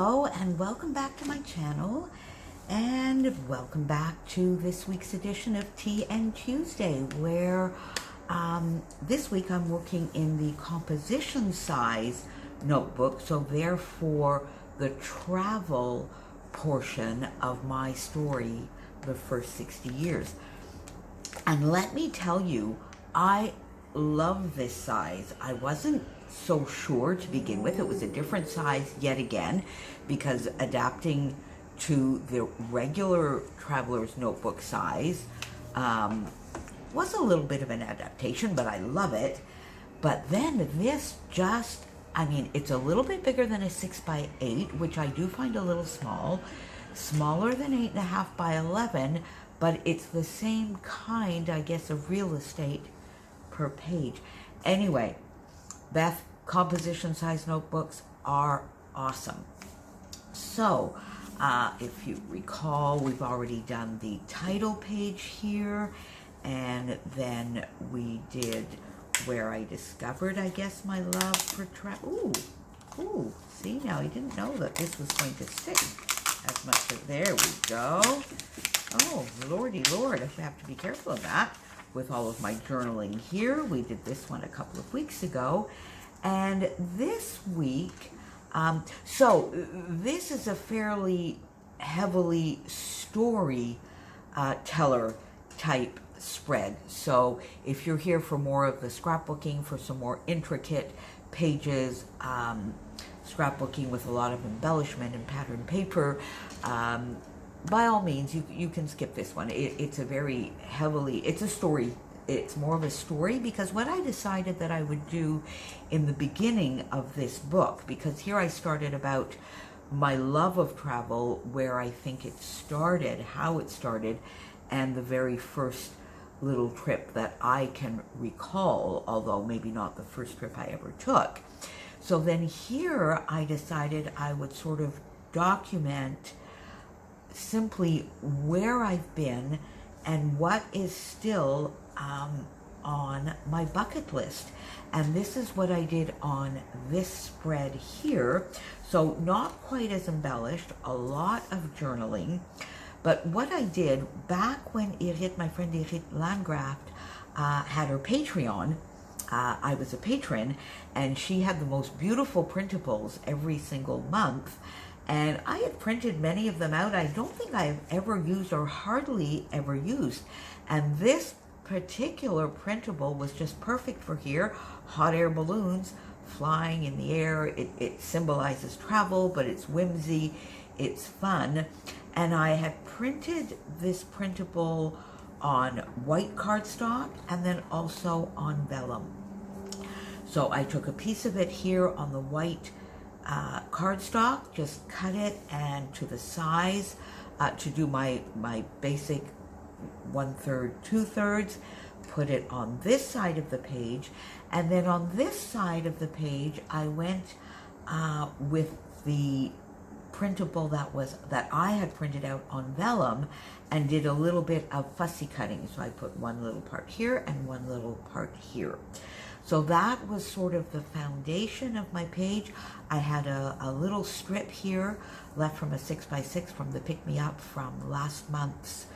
Hello and welcome back to my channel, and welcome back to this week's edition of TN Tuesday, where this week I'm working in the composition size notebook, so therefore the travel portion of my story, The First 60 Years. And let me tell you, I love this size. I wasn't so sure to begin with. It was a different size yet again, because adapting to the regular traveler's notebook size was a little bit of an adaptation, but I love it. But then this just, I mean, it's a little bit bigger than a 6x8, which I do find a little small, smaller than 8.5 by 11, but it's the same kind, I guess, of real estate per page. Anyway, Beth, composition size notebooks are awesome. So, if you recall, we've already done the title page here, and then we did where I discovered, I guess, my love for travel. Ooh, see, now I didn't know that this was going to stick as much. There we go. Oh, lordy lord, I have to be careful of that with all of my journaling here. We did this one a couple of weeks ago. And this week, so this is a fairly heavily story teller type spread. So if you're here for more of the scrapbooking, for some more intricate pages, scrapbooking with a lot of embellishment and pattern paper, by all means, you can skip this one. It's a very heavily, it's a story. It's more of a story, because what I decided that I would do in the beginning of this book, because here I started about my love of travel, where I think it started, how it started, and the very first little trip that I can recall, although maybe not the first trip I ever took. So then here I decided I would sort of document simply where I've been and what is still on my bucket list. And this is what I did on this spread here. So not quite as embellished, a lot of journaling. But what I did back when Irit, my friend Irit Landgraft, had her Patreon, I was a patron, and she had the most beautiful printables every single month. And I had printed many of them out. I don't think I've ever used, or hardly ever used. And this particular printable was just perfect for here. Hot air balloons flying in the air. It symbolizes travel, but it's whimsy, it's fun. And I had printed this printable on white cardstock and then also on vellum. So I took a piece of it here on the white cardstock, just cut it and to the size to do my basic 1/3, 2/3, put it on this side of the page, and then on this side of the page I went with the printable that I had printed out on vellum and did a little bit of fussy cutting. So I put one little part here and one little part here. So that was sort of the foundation of my page. I had a little strip here left from a 6x6 from the Pick Me Up from last month's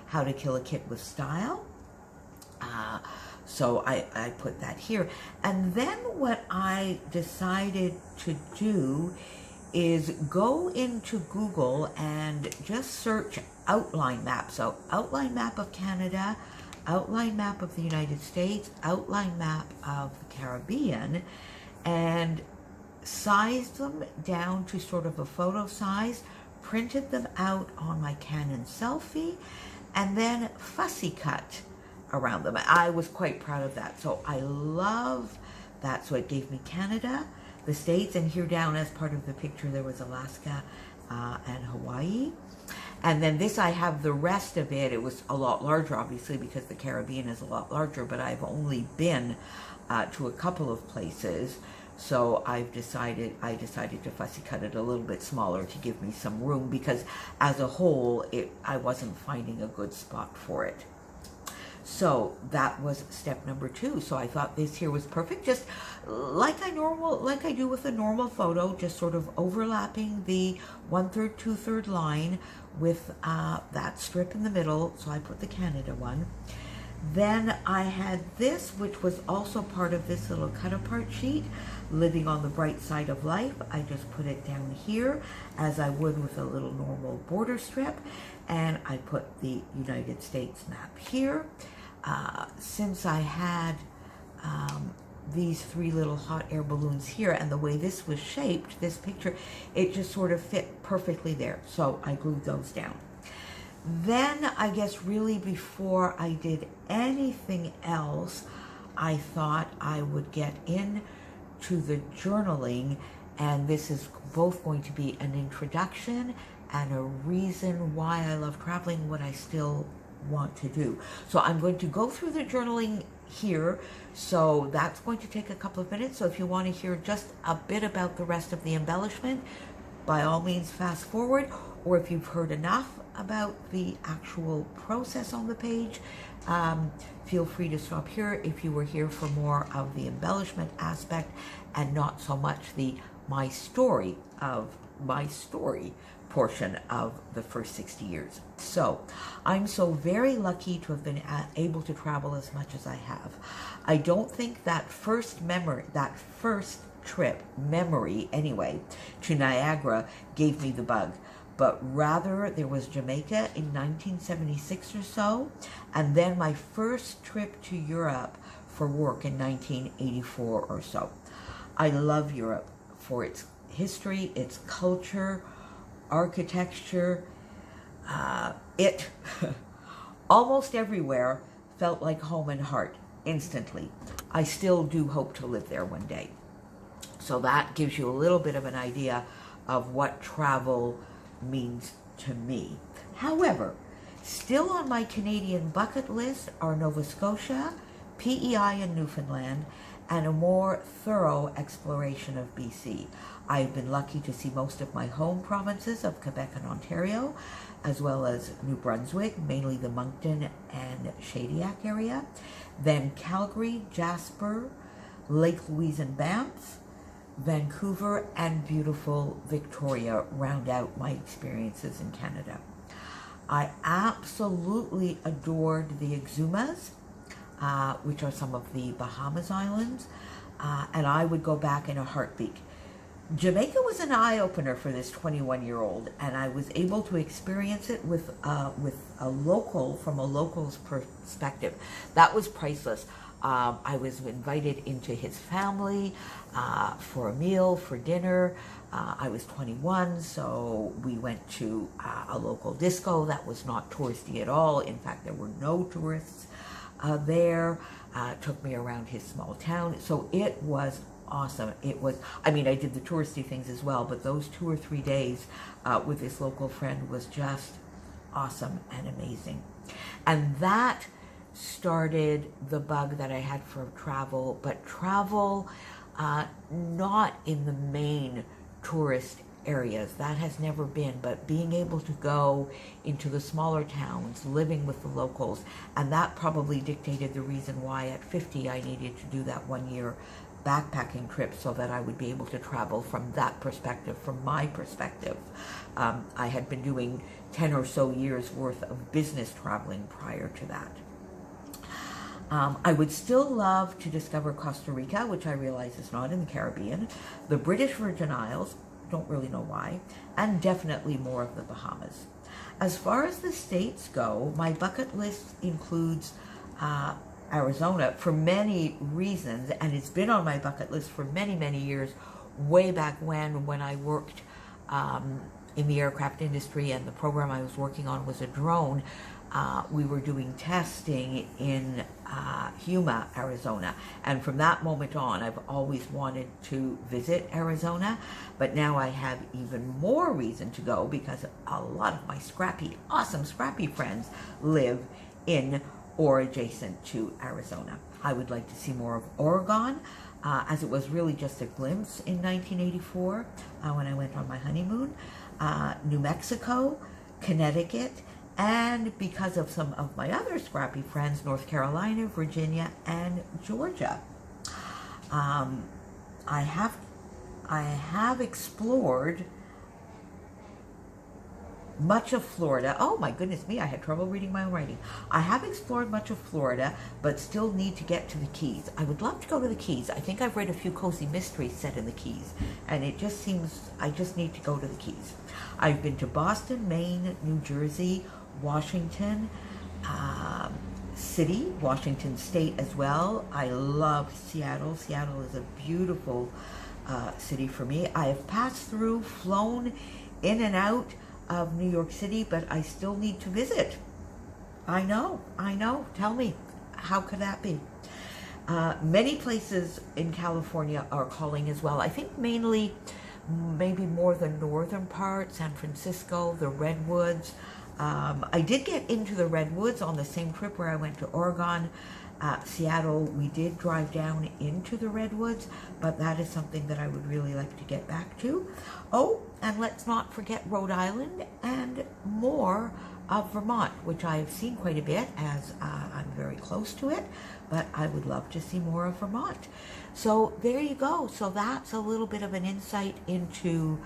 How to Kill a Kit with Style. So I put that here. And then what I decided to do is go into Google and just search outline map. So outline map of Canada, outline map of the United States, outline map of the Caribbean, and sized them down to sort of a photo size, printed them out on my Canon Selfie, and then fussy cut around them. I was quite proud of that. So I love that. So it gave me Canada, the States, and here down as part of the picture there was Alaska and Hawaii. And then this, I have the rest of it. It was a lot larger, obviously, because the Caribbean is a lot larger, but I've only been to a couple of places. So I decided to fussy cut it a little bit smaller to give me some room, because as a whole, I wasn't finding a good spot for it. So that was step number 2. So I thought this here was perfect, just like I do with a normal photo, just sort of overlapping the 1/3, 2/3 line with that strip in the middle. So I put the Canada one. Then I had this, which was also part of this little cut apart sheet, Living on the Bright Side of Life. I just put it down here as I would with a little normal border strip, and I put the United States map here. Since I had these 3 little hot air balloons here, and the way this was shaped, this picture, it just sort of fit perfectly there. So I glued those down. Then I guess really before I did anything else, I thought I would get into the journaling, and this is both going to be an introduction and a reason why I love traveling, what I still want to do. So I'm going to go through the journaling here, so that's going to take a couple of minutes. So if you want to hear just a bit about the rest of the embellishment, by all means fast forward, or if you've heard enough about the actual process on the page, feel free to stop here if you were here for more of the embellishment aspect and not so much the my story portion of the first 60 years. So I'm so very lucky to have been able to travel as much as I have. I don't think that first trip memory anyway to Niagara gave me the bug, but rather there was Jamaica in 1976 or so, and then my first trip to Europe for work in 1984 or so. I love Europe for its history, its culture, architecture. It almost everywhere felt like home and heart instantly. I still do hope to live there one day. So that gives you a little bit of an idea of what travel means to me. However, still on my Canadian bucket list are Nova Scotia, PEI and Newfoundland, and a more thorough exploration of BC. I've been lucky to see most of my home provinces of Quebec and Ontario, as well as New Brunswick, mainly the Moncton and Shediac area. Then Calgary, Jasper, Lake Louise and Banff, Vancouver, and beautiful Victoria round out my experiences in Canada. I absolutely adored the Exumas, which are some of the Bahamas Islands, and I would go back in a heartbeat. Jamaica was an eye-opener for this 21-year-old, and I was able to experience it with a local, from a local's perspective. That was priceless. I was invited into his family for a meal, for dinner. I was 21, so we went to a local disco that was not touristy at all. In fact, there were no tourists there. Took me around his small town. So it was awesome. It was, I mean, I did the touristy things as well, but those 2 or 3 days with this local friend was just awesome and amazing. And that started the bug that I had for travel, but travel not in the main tourist areas. That has never been, but being able to go into the smaller towns, living with the locals, and that probably dictated the reason why at 50 I needed to do that 1-year backpacking trip so that I would be able to travel from that perspective, from my perspective. I had been doing 10 or so years worth of business traveling prior to that. I would still love to discover Costa Rica, which I realize is not in the Caribbean, the British Virgin Isles, don't really know why, and definitely more of the Bahamas. As far as the states go, my bucket list includes Arizona for many reasons, and it's been on my bucket list for many, many years, way back when I worked in the aircraft industry, and the program I was working on was a drone. We were doing testing in Yuma, Arizona, and from that moment on I've always wanted to visit Arizona, but now I have even more reason to go because a lot of my scrappy, awesome scrappy friends live in or adjacent to Arizona. I would like to see more of Oregon, as it was really just a glimpse in 1984 when I went on my honeymoon. New Mexico, Connecticut, and because of some of my other scrappy friends, North Carolina, Virginia, and Georgia. I have explored much of Florida. Oh my goodness me, I had trouble reading my own writing. I have explored much of Florida, but still need to get to the Keys. I would love to go to the Keys. I think I've read a few cozy mysteries set in the Keys, and it just seems I just need to go to the Keys. I've been to Boston, Maine, New Jersey, Washington, City, Washington State as well. I love Seattle. Seattle is a beautiful city for me. I have passed through, flown in and out of New York City, but I still need to visit. I know. Tell me, how could that be? Many places in California are calling as well. I think mainly, maybe more the northern part, San Francisco, the Redwoods. I did get into the Redwoods on the same trip where I went to Oregon, Seattle. We did drive down into the Redwoods, but that is something that I would really like to get back to. Oh, and let's not forget Rhode Island and more of Vermont, which I have seen quite a bit as I'm very close to it, but I would love to see more of Vermont. So there you go. So that's a little bit of an insight into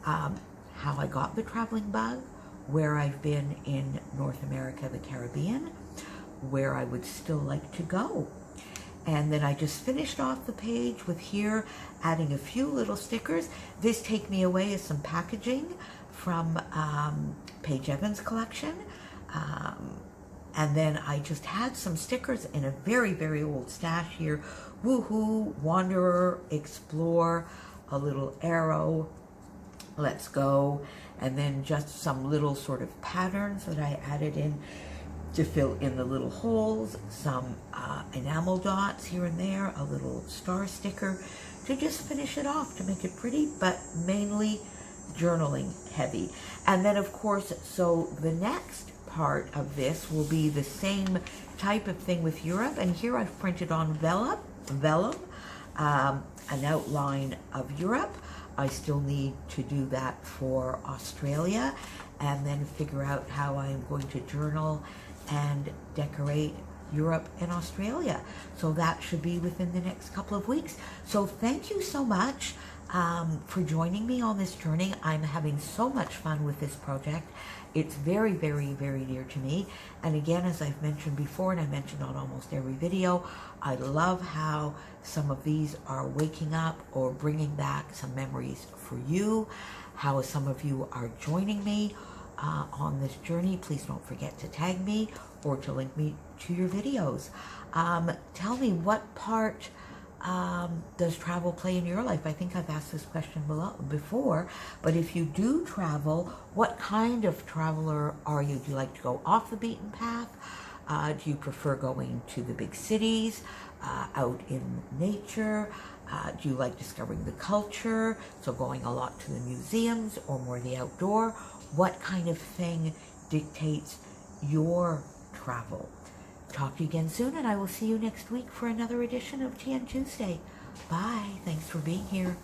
how I got the traveling bug, where I've been in North America, the Caribbean, where I would still like to go. And then I just finished off the page with here adding a few little stickers. This Take Me Away is some packaging from Paige Evans' collection. And then I just had some stickers in a very, very old stash here. Woohoo, Wanderer, Explore, a little arrow, Let's Go, and then just some little sort of patterns that I added in to fill in the little holes, some enamel dots here and there, a little star sticker to just finish it off, to make it pretty, but mainly journaling heavy. And then of course, so the next part of this will be the same type of thing with Europe, and here I've printed on vellum, an outline of Europe. I still need to do that for Australia, and then figure out how I'm going to journal and decorate Europe and Australia. So that should be within the next couple of weeks. So thank you so much for joining me on this journey. I'm having so much fun with this project. It's very, very, very dear to me. And again, as I've mentioned before, and I mentioned on almost every video, I love how some of these are waking up or bringing back some memories for you, how some of you are joining me on this journey. Please don't forget to tag me or to link me to your videos. Tell me, what part does travel play in your life? I think I've asked this question before, but if you do travel, what kind of traveler are you? Do you like to go off the beaten path? Do you prefer going to the big cities, out in nature? Do you like discovering the culture, so going a lot to the museums, or more the outdoor? What kind of thing dictates your travel? Talk to you again soon, and I will see you next week for another edition of TN Tuesday. Bye. Thanks for being here.